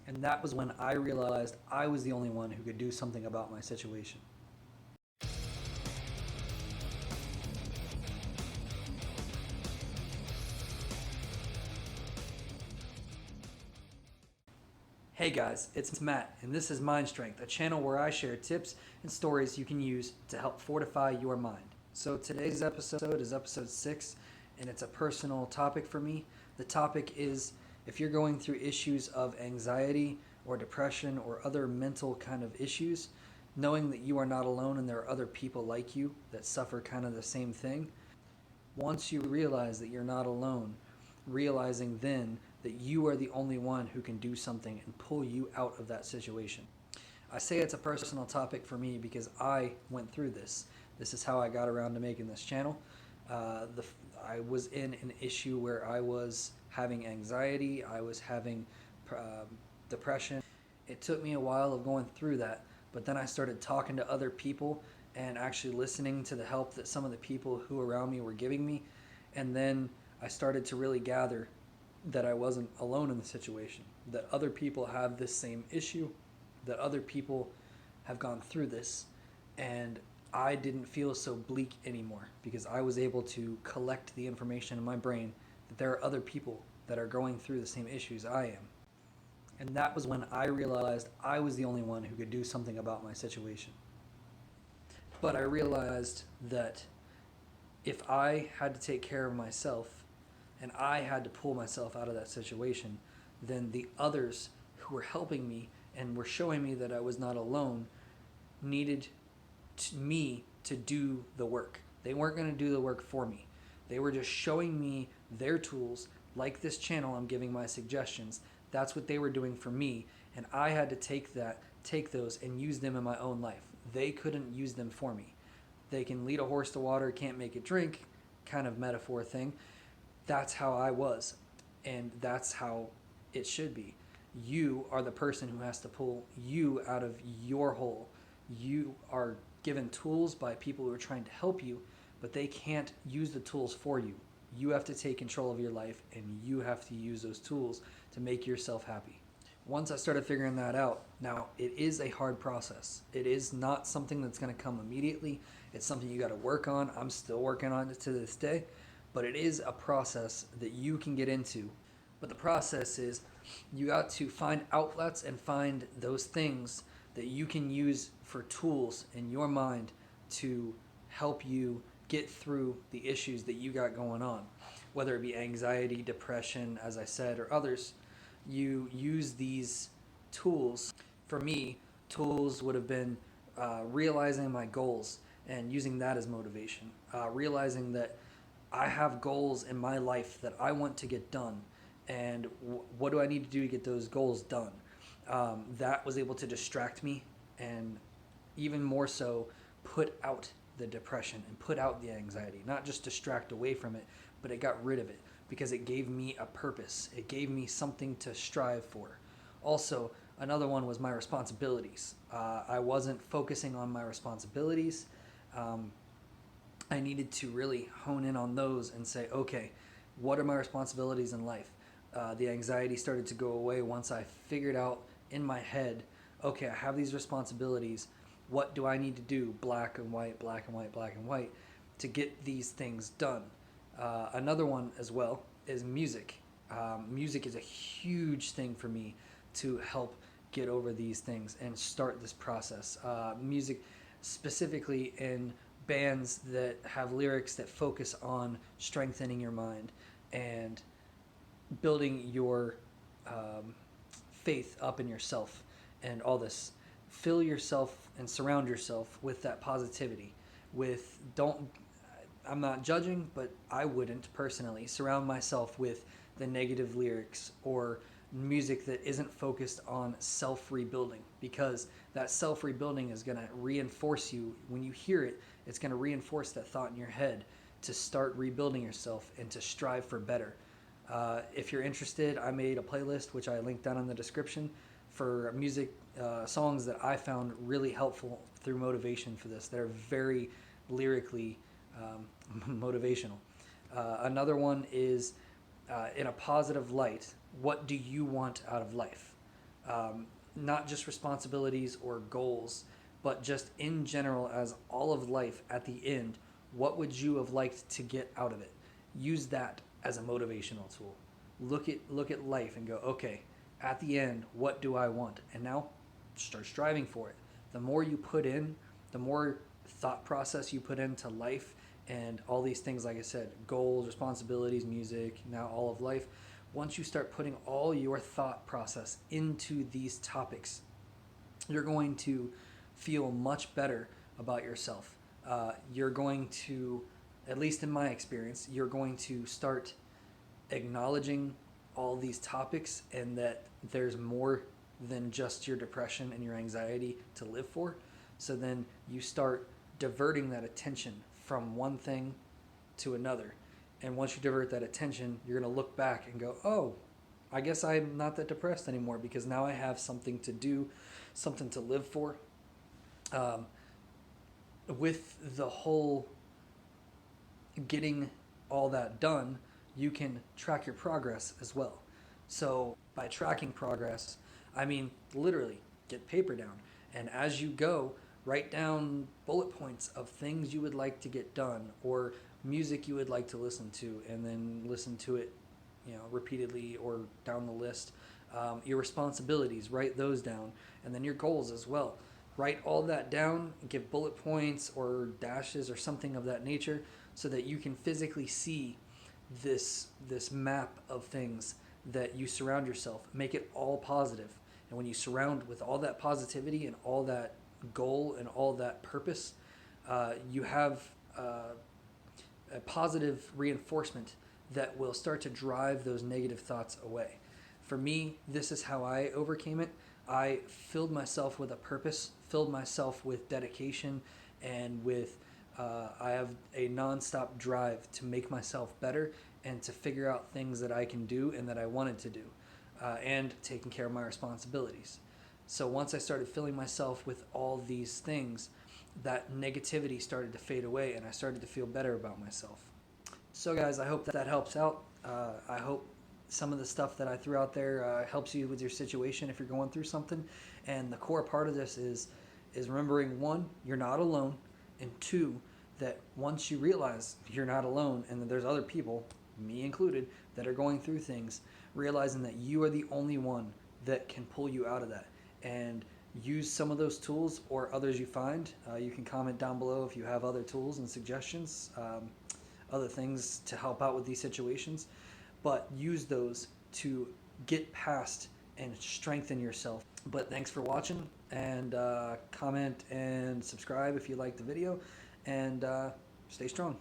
And that was when I realized I was the only one who could do something about my situation. Hey guys, it's Matt, and this is Mind Strength, a channel where I share tips and stories you can use to help fortify your mind. So today's episode is episode 6, and it's a personal topic for me. The topic is if you're going through issues of anxiety or depression or other mental kind of issues, knowing that you are not alone and there are other people like you that suffer kind of the same thing. Once you realize that you're not alone, realizing then that you are the only one who can do something and pull you out of that situation. I say it's a personal topic for me because I went through this. This is how I got around to making this channel. I was in an issue where I was having anxiety, I was having depression. It took me a while of going through that, but then I started talking to other people and actually listening to the help that some of the people who around me were giving me. And then I started to really gather that I wasn't alone in the situation, that other people have this same issue, that other people have gone through this, and I didn't feel so bleak anymore because I was able to collect the information in my brain that there are other people that are going through the same issues I am. And that was when I realized I was the only one who could do something about my situation. But I realized that if I had to take care of myself and I had to pull myself out of that situation, then the others who were helping me and were showing me that I was not alone needed me to do the work. They weren't going to do the work for me. They were just showing me their tools, like this channel. I'm giving my suggestions. That's what they were doing for me, and I had to take those and use them in my own life. They couldn't use them for me. They can lead a horse to water, can't make it drink, kind of metaphor thing. That's how I was, and that's how it should be. You are the person who has to pull you out of your hole. You are given tools by people who are trying to help you, but they can't use the tools for you. You have to take control of your life, and you have to use those tools to make yourself happy. Once I started figuring that out, now it is a hard process. It is not something that's going to come immediately. It's something you got to work on. I'm still working on it to this day, but it is a process that you can get into. But the process is you got to find outlets and find those things that you can use for tools in your mind to help you get through the issues that you got going on, whether it be anxiety, depression, as I said, or others. You use these tools. For me, tools would have been realizing my goals and using that as motivation, realizing that I have goals in my life that I want to get done, and what do I need to do to get those goals done? That was able to distract me and even more so put out the depression and put out the anxiety, not just distract away from it, but it got rid of it because it gave me a purpose. It gave me something to strive for. Also, another one was my responsibilities. I wasn't focusing on my responsibilities. Um, I needed to really hone in on those and say, okay, what are my responsibilities in life? The anxiety started to go away once I figured out in my head, okay, I have these responsibilities. What do I need to do? Black and white, black and white, black and white, to get these things done. Another one as well is music. Music is a huge thing for me to help get over these things and start this process. Music specifically in bands that have lyrics that focus on strengthening your mind and building your faith up in yourself and all this. Fill yourself and surround yourself with that positivity. With don't I'm not judging, but I wouldn't personally surround myself with the negative lyrics or music that isn't focused on self rebuilding, because that self rebuilding is going to reinforce you. When you hear it, it's going to reinforce that thought in your head to start rebuilding yourself and to strive for better. If you're interested, I made a playlist which I linked down in the description for music songs that I found really helpful through motivation for this. They're very lyrically motivational. Another one is in a positive light. What do you want out of life? not just responsibilities or goals, but just in general as all of life at the end, what would you have liked to get out of it? Use that as a motivational tool. Look at life and go, okay, at the end, what do I want? And now start striving for it. The more you put in, the more thought process you put into life and all these things, like I said, goals, responsibilities, music, now all of life. Once you start putting all your thought process into these topics, you're going to feel much better about yourself. You're going to, at least in my experience, you're going to start acknowledging all these topics and that there's more than just your depression and your anxiety to live for. So then you start diverting that attention from one thing to another. And once you divert that attention, you're going to look back and go, oh, I guess I'm not that depressed anymore because now I have something to do, something to live for. With the whole getting all that done, you can track your progress as well. So by tracking progress, I mean literally get paper down. And as you go, write down bullet points of things you would like to get done or music you would like to listen to, and then listen to it, repeatedly or down the list. Your responsibilities, write those down, and then your goals as well. Write all that down, give bullet points or dashes or something of that nature, so that you can physically see this map of things that you surround yourself. Make it all positive, and when you surround with all that positivity and all that goal and all that purpose, you have a positive reinforcement that will start to drive those negative thoughts away. For me, this is how I overcame it. I filled myself with a purpose, filled myself with dedication, and with I have a nonstop drive to make myself better and to figure out things that I can do and that I wanted to do, and taking care of my responsibilities. So once I started filling myself with all these things, that negativity started to fade away and I started to feel better about myself. So guys, I hope that helps out. I hope some of the stuff that I threw out there helps you with your situation if you're going through something. And the core part of this is remembering, one, you're not alone, and two, that once you realize you're not alone and that there's other people, me included, that are going through things, realizing that you are the only one that can pull you out of that. And use some of those tools or others you find. You can comment down below if you have other tools and suggestions, other things to help out with these situations. But use those to get past and strengthen yourself. But thanks for watching, and comment and subscribe if you liked the video, and stay strong.